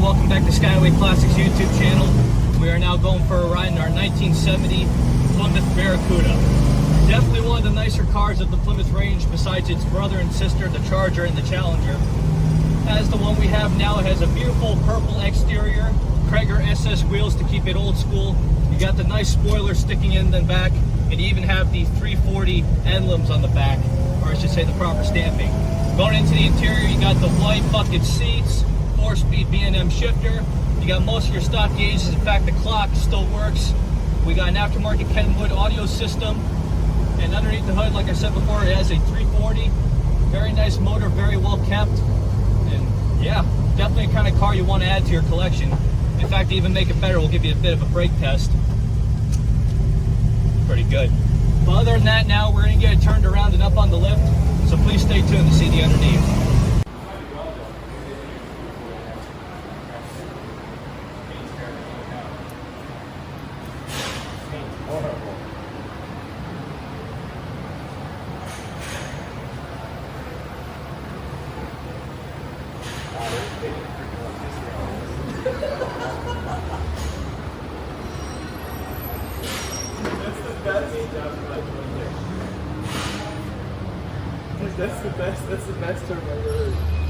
Welcome back to Skyway Classics YouTube channel. We are now going for a ride in our 1970 Plymouth Cuda. Definitely one of the nicer cars of the Plymouth range, besides its brother and sister, the Charger and the Challenger. As the one we have now, it has a beautiful purple exterior, Cragar SS wheels to keep it old school. You got the nice spoiler sticking in the back, and you even have the 340 emblems on the back, or I should say the proper stamping. Going into the interior, you got the white bucket seats, 4-speed B&M shifter. You got most of your stock gauges. In fact, the clock still works. We got an aftermarket Kenwood audio system. And underneath the hood, like I said before, it has a 340. Very nice motor, very well kept. And yeah, definitely the kind of car you want to add to your collection. In fact, to even make it better, we'll give you a bit of a brake test. Pretty good. But other than that, now we're going to get it turned around and up on the lift. So please stay tuned to see the underneath. That's the best term I've ever heard.